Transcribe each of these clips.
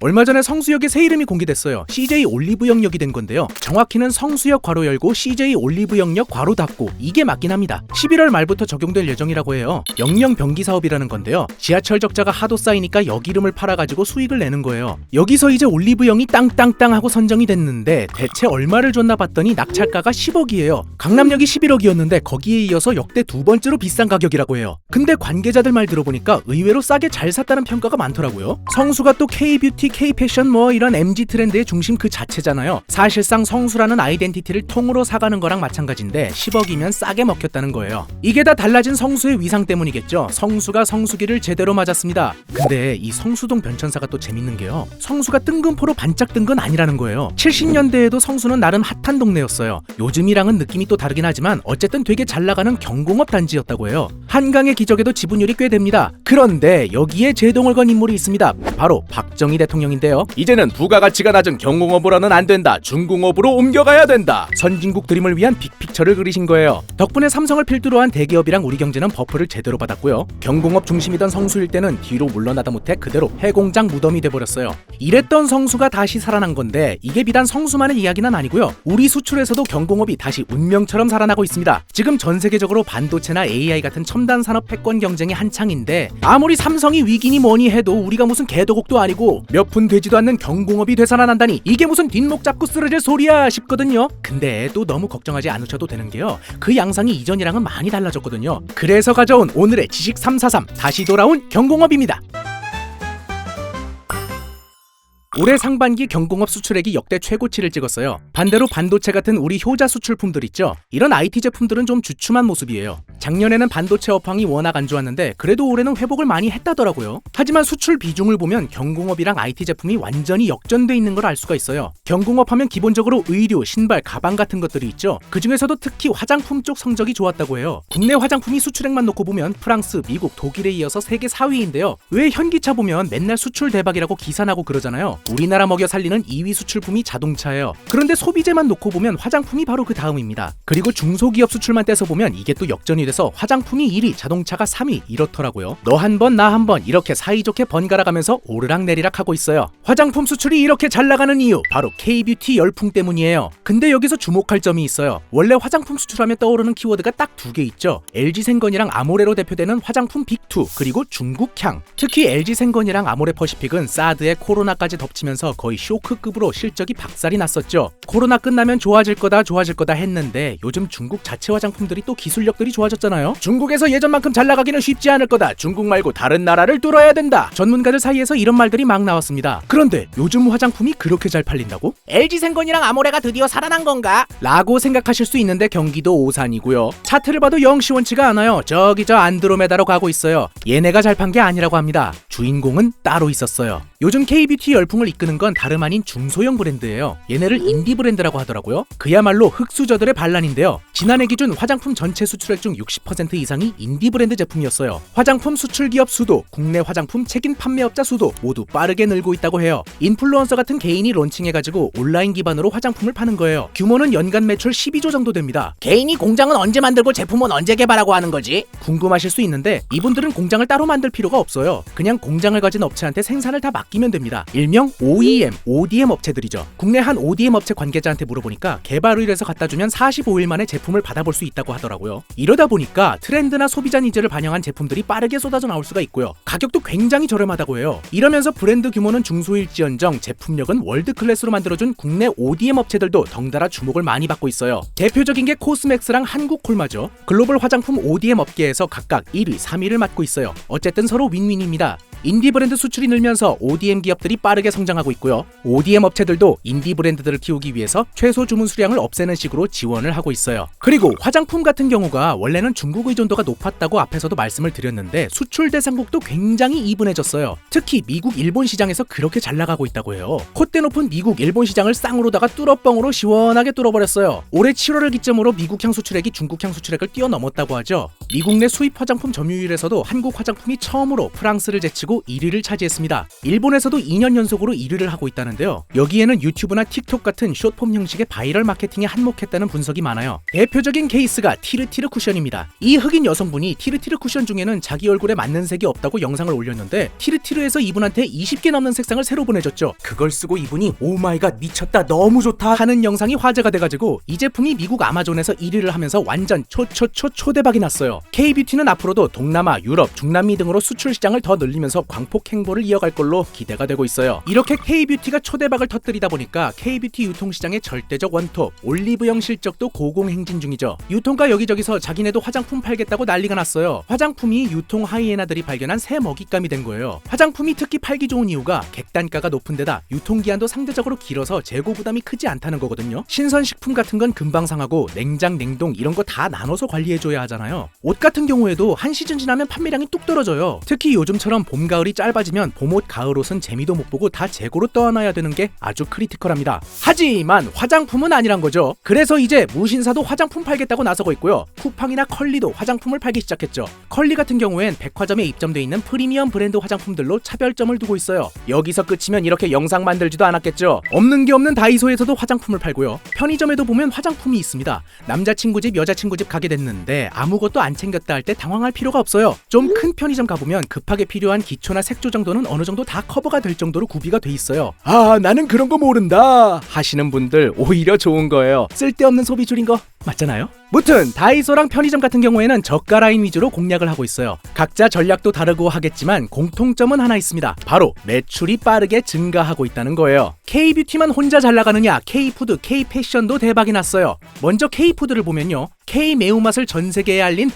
얼마 전에 성수역의 새 이름이 공개됐어요. CJ 올리브영역이 된 건데요. 정확히는 성수역 괄호 열고 CJ 올리브영역 괄호 닫고, 이게 맞긴 합니다. 11월 말부터 적용될 예정이라고 해요. 영영 변기 사업이라는 건데요. 지하철 적자가 하도 쌓이니까 역 이름을 팔아가지고 수익을 내는 거예요. 여기서 이제 올리브영이 땅땅땅 하고 선정이 됐는데 대체 얼마를 줬나 봤더니 낙찰가가 10억이에요. 강남역이 11억이었는데 거기에 이어서 역대 두 번째로 비싼 가격이라고 해요. 근데 관계자들 말 들어보니까 의외로 싸게 잘 샀다는 평가가 많더라고요. 성수가 또 K-뷰티, K-패션 뭐 이런 MG 트렌드의 중심 그 자체잖아요. 사실상 성수라는 아이덴티티를 통으로 사가는 거랑 마찬가지인데 10억이면 싸게 먹혔다는 거예요. 이게 다 달라진 성수의 위상 때문이겠죠. 성수가 성수기를 제대로 맞았습니다. 근데 이 성수동 변천사가 또 재밌는 게요. 성수가 뜬금포로 반짝 뜬 건 아니라는 거예요. 70년대에도 성수는 나름 핫한 동네였어요. 요즘이랑은 느낌이 또 다르긴 하지만 어쨌든 되게 잘 나가는 경공업 단지였다고 해요. 한강의 기적에도 지분율이 꽤 됩니다. 그런데 여기에 제동을 건 인물이 있습니다. 바로 박정희 대통령인데요. 이제는 부가가치가 낮은 경공업으로는 안 된다. 중공업으로 옮겨가야 된다. 선진국 드림을 위한 빅픽처를 그리신 거예요. 덕분에 삼성을 필두로 한 대기업이랑 우리 경제는 버프를 제대로 받았고요. 경공업 중심이던 성수 일대는 뒤로 물러나다 못해 그대로 해공장 무덤이 돼버렸어요. 이랬던 성수가 다시 살아난 건데 이게 비단 성수만의 이야기는 아니고요. 우리 수출에서도 경공업이 다시 운명처럼 살아나고 있습니다. 지금 전 세계적으로 반도체나 AI 같은 첨단 산업 패권 경쟁이 한창인데 아무리 삼성이 위기니 뭐니 해도 우리가 무슨 개도국도 아니고 몇 푼 되지도 않는 경공업이 되살아난다니 이게 무슨 뒷목 잡고 쓰러질 소리야 싶거든요. 근데 또 너무 걱정하지 않으셔도 되는 게요. 그 양상이 이전이랑은 많이 달라졌거든요. 그래서 가져온 오늘의 지식 343 다시 돌아온 경공업입니다. 올해 상반기 경공업 수출액이 역대 최고치를 찍었어요. 반대로 반도체 같은 우리 효자 수출품들 있죠? 이런 IT 제품들은 좀 주춤한 모습이에요. 작년에는 반도체 업황이 워낙 안 좋았는데 그래도 올해는 회복을 많이 했다더라고요. 하지만 수출 비중을 보면 경공업이랑 IT 제품이 완전히 역전돼 있는 걸 알 수가 있어요. 경공업 하면 기본적으로 의류, 신발, 가방 같은 것들이 있죠. 그 중에서도 특히 화장품 쪽 성적이 좋았다고 해요. 국내 화장품이 수출액만 놓고 보면 프랑스, 미국, 독일에 이어서 세계 4위인데요. 왜 현기차 보면 맨날 수출 대박이라고 기사 나고 그러잖아요. 우리나라 먹여 살리는 2위 수출품이 자동차예요. 그런데 소비재만 놓고 보면 화장품이 바로 그 다음입니다. 그리고 중소기업 수출만 떼서 보면 이게 또 역전이 돼서 화장품이 1위, 자동차가 3위 이렇더라고요. 너 한 번 나 한 번 이렇게 사이좋게 번갈아 가면서 오르락내리락 하고 있어요. 화장품 수출이 이렇게 잘 나가는 이유 바로 K-뷰티 열풍 때문이에요. 근데 여기서 주목할 점이 있어요. 원래 화장품 수출하면 떠오르는 키워드가 딱 두 개 있죠. LG생건이랑 아모레로 대표되는 화장품 빅2 그리고 중국향. 특히 LG생건이랑 아모레퍼시픽은 사드에 코로나까지 덮치면서 거의 쇼크급으로 실적이 박살이 났었죠. 코로나 끝나면 좋아질 거다 했는데 요즘 중국 자체 화장품들이 또 기술력들이 좋아졌잖아요. 중국에서 예전만큼 잘 나가기는 쉽지 않을 거다. 중국 말고 다른 나라를 뚫어야 된다. 전문가들 사이에서 이런 말들이 막 나왔습니다. 그런데 요즘 화장품이 그렇게 잘 팔린다고? LG생건이랑 아모레가 드디어 살아난 건가? 라고 생각하실 수 있는데 경기도 오산이고요. 차트를 봐도 영 시원치가 않아요. 저기 저 안드로메다로 가고 있어요. 얘네가 잘 판 게 아니라고 합니다. 주인공은 따로 있었어요. 요즘 K-뷰티 열풍을 이끄는 건 다름 아닌 중소형 브랜드예요. 얘네를 인디 브랜드라고 하더라고요. 그야말로 흑수저들의 반란인데요. 지난해 기준 화장품 전체 수출액 중 60% 이상이 인디 브랜드 제품이었어요. 화장품 수출 기업 수도, 국내 화장품 책임 판매업자 수도 모두 빠르게 늘고 있다고 해요. 인플루언서 같은 개인이 론칭해가지고 온라인 기반으로 화장품을 파는 거예요. 규모는 연간 매출 12조 정도 됩니다. 개인이 공장은 언제 만들고 제품은 언제 개발하고 하는 거지? 궁금하실 수 있는데 이분들은 공장을 따로 만들 필요가 없어요. 그냥 공장을 가진 업체한테 생산을 다 맡기면 됩니다. 일명 OEM, ODM 업체들이죠. 국내 한 ODM 업체 관계자한테 물어보니까 개발 의뢰서 갖다 주면 45일 만에 제품을 받아볼 수 있다고 하더라고요. 이러다 보니까 트렌드나 소비자 니즈를 반영한 제품들이 빠르게 쏟아져 나올 수가 있고요. 가격도 굉장히 저렴하다고 해요. 이러면서 브랜드 규모는 중소일지언정 제품력은 월드 클래스로 만들어준 국내 ODM 업체들도 덩달아 주목을 많이 받고 있어요. 대표적인 게 코스맥스랑 한국콜마죠. 글로벌 화장품 ODM 업계에서 각각 1위, 3위를 맡고 있어요. 어쨌든 서로 윈윈입니다. 인디 브랜드 수출이 늘면서 ODM 기업들이 빠르게 성장하고 있고요. ODM 업체들도 인디 브랜드들을 키우기 위해서 최소 주문 수량을 없애는 식으로 지원을 하고 있어요. 그리고 화장품 같은 경우가 원래는 중국 의존도가 높았다고 앞에서도 말씀을 드렸는데 수출 대상국도 굉장히 이분해졌어요. 특히 미국, 일본 시장에서 그렇게 잘 나가고 있다고 해요. 콧대 높은 미국, 일본 시장을 쌍으로다가 뚫어뻥으로 시원하게 뚫어버렸어요. 올해 7월을 기점으로 미국향 수출액이 중국향 수출액을 뛰어넘었다고 하죠. 미국 내 수입 화장품 점유율에서도 한국 화장품이 처음으로 프랑스를 제치고 가지고 1위를 차지했습니다. 일본에서도 2년 연속으로 1위를 하고 있다는데요. 여기에는 유튜브나 틱톡 같은 숏폼 형식의 바이럴 마케팅에 한몫했다는 분석이 많아요. 대표적인 케이스가 티르티르 쿠션입니다. 이 흑인 여성분이 티르티르 쿠션 중에는 자기 얼굴에 맞는 색이 없다고 영상을 올렸는데 티르티르에서 이분한테 20개 넘는 색상을 새로 보내줬죠. 그걸 쓰고 이분이 오마이갓 미쳤다 너무 좋다 하는 영상이 화제가 돼가지고 이 제품이 미국 아마존에서 1위를 하면서 완전 초대박이 났어요. K-뷰티는 앞으로도 동남아, 유럽, 중남미 등으로 수출 시장을 더 늘리면서 광폭 행보를 이어갈 걸로 기대가 되고 있어요. 이렇게 K-뷰티가 초대박을 터뜨리다 보니까 K-뷰티 유통시장의 절대적 원톱 올리브영 실적도 고공행진 중이죠. 유통가 여기저기서 자기네도 화장품 팔겠다고 난리가 났어요. 화장품이 유통 하이에나들이 발견한 새 먹잇감이 된 거예요. 화장품이 특히 팔기 좋은 이유가 객단가가 높은 데다 유통기한도 상대적으로 길어서 재고 부담이 크지 않다는 거거든요. 신선식품 같은 건 금방 상하고 냉장, 냉동 이런 거 다 나눠서 관리해줘야 하잖아요. 옷 같은 경우에도 한 시즌 지나면 판매량이 뚝 떨어져요. 특히 요즘처럼 봄, 가을이 짧아지면 봄옷, 가을옷은 재미도 못 보고 다 재고로 떠안아야 되는 게 아주 크리티컬합니다. 하지만 화장품은 아니란 거죠. 그래서 이제 무신사도 화장품 팔겠다고 나서고 있고요. 쿠팡이나 컬리도 화장품을 팔기 시작했죠. 컬리 같은 경우엔 백화점에 입점돼 있는 프리미엄 브랜드 화장품들로 차별점을 두고 있어요. 여기서 끝이면 이렇게 영상 만들지도 않았겠죠. 없는 게 없는 다이소에서도 화장품을 팔고요. 편의점에도 보면 화장품이 있습니다. 남자친구 집, 여자친구 집 가게 됐는데 아무것도 안 챙겼다 할 때 당황할 필요가 없어요. 좀 큰 편의점 가보면 급하게 필요한 기초나 색조 정도는 어느 정도 다 커버가 될 정도로 구비가 돼 있어요. 아, 나는 그런 거 모른다 하시는 분들 오히려 좋은 거예요. 쓸데없는 소비 줄인 거 맞잖아요? 무튼 다이소랑 편의점 같은 경우에는 저가 라인 위주로 공략을 하고 있어요. 각자 전략도 다르고 하겠지만 공통점은 하나 있습니다. 바로 매출이 빠르게 증가하고 있다는 거예요. K-뷰티만 혼자 잘 나가느냐, K-푸드, K-패션도 대박이 났어요. 먼저 K-푸드를 보면요. K 매운맛을 전 세계에 알린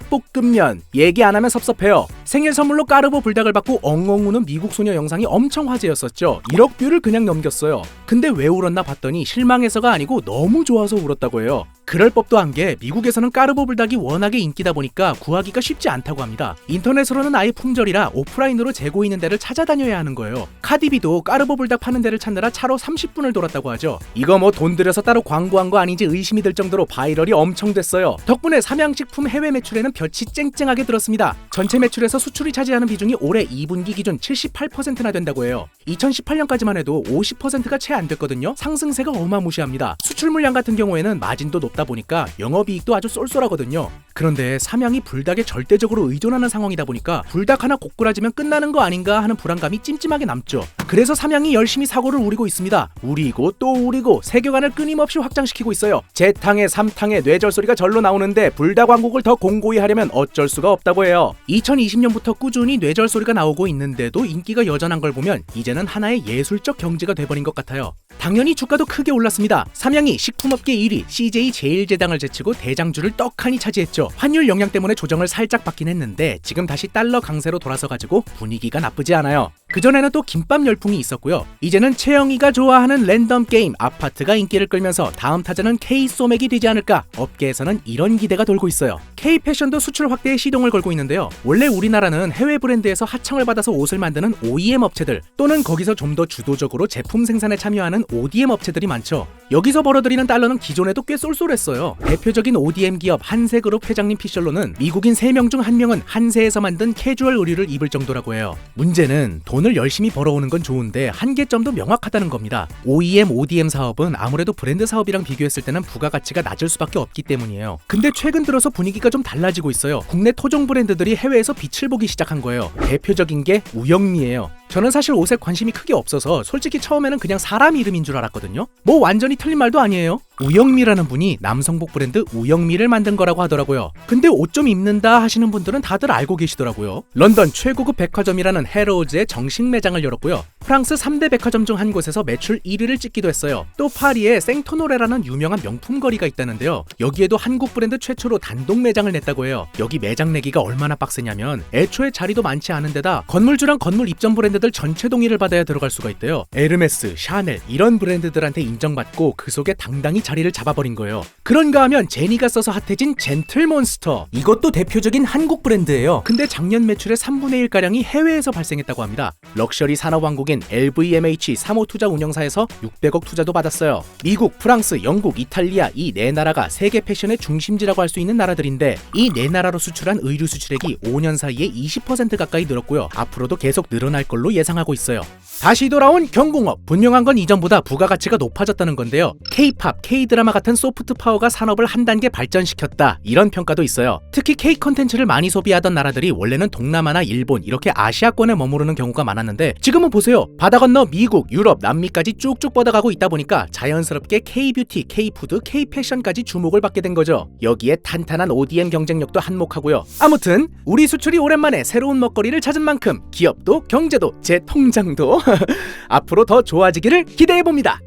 불닭볶음면. 얘기 안 하면 섭섭해요. 생일 선물로 까르보 불닭을 받고 엉엉 우는 미국 소녀 영상이 엄청 화제였었죠. 1억 뷰를 그냥 넘겼어요. 근데 왜 울었나 봤더니 실망해서가 아니고 너무 좋아서 울었다고 해요. 그럴 법도 한 게 미국에서는 까르보 불닭이 워낙에 인기다 보니까 구하기가 쉽지 않다고 합니다. 인터넷으로는 아예 품절이라 오프라인으로 재고 있는 데를 찾아다녀야 하는 거예요. 카디비도 까르보 불닭 파는 데를 찾느라 차로 30분을 돌았다고 하죠. 이거 뭐 돈 들여서 따로 광고한 거 아닌지 의심이 들 정도로 바이럴이 엄청 됐어요. 덕분에 삼양식품 해외 매출에는 볕이 쨍쨍하게 들었습니다. 전체 매출에서 수출이 차지하는 비중이 올해 2분기 기준 78%나 된다고 해요. 2018년까지만 해도 50%가 채 안 됐거든요. 상승세가 어마무시합니다. 수출 물량 같은 경우에는 마진도 높다 보니까 영업이익도 아주 쏠쏠하거든요. 그런데 삼양이 불닭에 절대적으로 의존하는 상황이다 보니까 불닭 하나 고꾸라지면 끝나는 거 아닌가 하는 불안감이 찜찜하게 남죠. 그래서 삼양이 열심히 사고를 우리고 있습니다. 우리고 또 우리고 세계관을 끊임없이 확장시키고 있어요. 재탕에 삼탕에 뇌절 소리가 절로 나오는데 불닭 왕국을 더 공고히 하려면 어쩔 수가 없다고 해요. 2020년부터 꾸준히 뇌절 소리가 나오고 있는데도 인기가 여전한 걸 보면 이제는 하나의 예술적 경지가 돼버린 것 같아요. 당연히 주가도 크게 올랐습니다. 삼양이 식품업계 1위 CJ 제일제당을 제치고 대장주를 떡하니 차지했죠. 환율 영향 때문에 조정을 살짝 받긴 했는데 지금 다시 달러 강세로 돌아서가지고 분위기가 나쁘지 않아요. 그전에는 또 김밥 열풍이 있었고요. 이제는 채영이가 좋아하는 랜덤 게임 아파트가 인기를 끌면서 다음 타자는 K-소맥이 되지 않을까? 업계에서는 이런 기대가 돌고 있어요. K-패션도 수출 확대에 시동을 걸고 있는데요. 원래 우리나라는 해외 브랜드에서 하청을 받아서 옷을 만드는 OEM 업체들 또는 거기서 좀 더 주도적으로 제품 생산에 참여하는 ODM 업체들이 많죠. 여기서 벌어들이는 달러는 기존에도 꽤 쏠쏠했어요. 대표적인 ODM 기업 한세그룹 회장님 피셜로는 미국인 3명 중 1명은 한세에서 만든 캐주얼 의류를 입을 정도라고 해요. 문제는 돈을 열심히 벌어오는 건 좋은데 한계점도 명확하다는 겁니다. OEM, ODM 사업은 아무래도 브랜드 사업이랑 비교했을 때는 부가가치가 낮을 수밖에 없기 때문이에요. 근데 최근 들어서 분위기가 좀 달라지고 있어요. 국내 토종 브랜드들이 해외에서 빛을 보기 시작한 거예요. 대표적인 게 우영미예요. 저는 사실 옷에 관심이 크게 없어서 솔직히 처음에는 그냥 사람 이름인 줄 알았거든요. 뭐 완전히 틀린 말도 아니에요. 우영미라는 분이 남성복 브랜드 우영미를 만든 거라고 하더라고요. 근데 옷 좀 입는다 하시는 분들은 다들 알고 계시더라고요. 런던 최고급 백화점이라는 해로우즈의 정식 매장을 열었고요. 프랑스 3대 백화점 중 한 곳에서 매출 1위를 찍기도 했어요. 또 파리에 생토노레라는 유명한 명품 거리가 있다는데요. 여기에도 한국 브랜드 최초로 단독 매장을 냈다고 해요. 여기 매장 내기가 얼마나 빡세냐면 애초에 자리도 많지 않은 데다 건물주랑 건물 입점 브랜드 브랜드들 전체 동의를 받아야 들어갈 수가 있대요. 에르메스, 샤넬 이런 브랜드들한테 인정받고 그 속에 당당히 자리를 잡아버린 거예요. 그런가 하면 제니가 써서 핫해진 젠틀몬스터, 이것도 대표적인 한국 브랜드예요. 근데 작년 매출의 3분의 1가량이 해외에서 발생했다고 합니다. 럭셔리 산업왕국인 LVMH 3호 투자 운영사에서 600억 투자도 받았어요. 미국, 프랑스, 영국, 이탈리아 이 네 나라가 세계 패션의 중심지라고 할 수 있는 나라들인데 이 네 나라로 수출한 의류 수출액이 5년 사이에 20% 가까이 늘었고요. 앞으로도 계속 늘어날 걸로 예상하고 있어요. 다시 돌아온 경공업. 분명한 건 이전보다 부가가치가 높아졌다는 건데요. K-팝, K-드라마 같은 소프트 파워가 산업을 한 단계 발전시켰다. 이런 평가도 있어요. 특히 K-컨텐츠를 많이 소비하던 나라들이 원래는 동남아나 일본 이렇게 아시아권에 머무르는 경우가 많았는데 지금은 보세요. 바다 건너 미국, 유럽, 남미까지 쭉쭉 뻗어가고 있다 보니까 자연스럽게 K-뷰티, K-푸드, K-패션까지 주목을 받게 된 거죠. 여기에 탄탄한 ODM 경쟁력도 한몫하고요. 아무튼 우리 수출이 오랜만에 새로운 먹거리를 찾은 만큼 기업도 경제도 제 통장도 앞으로 더 좋아지기를 기대해봅니다.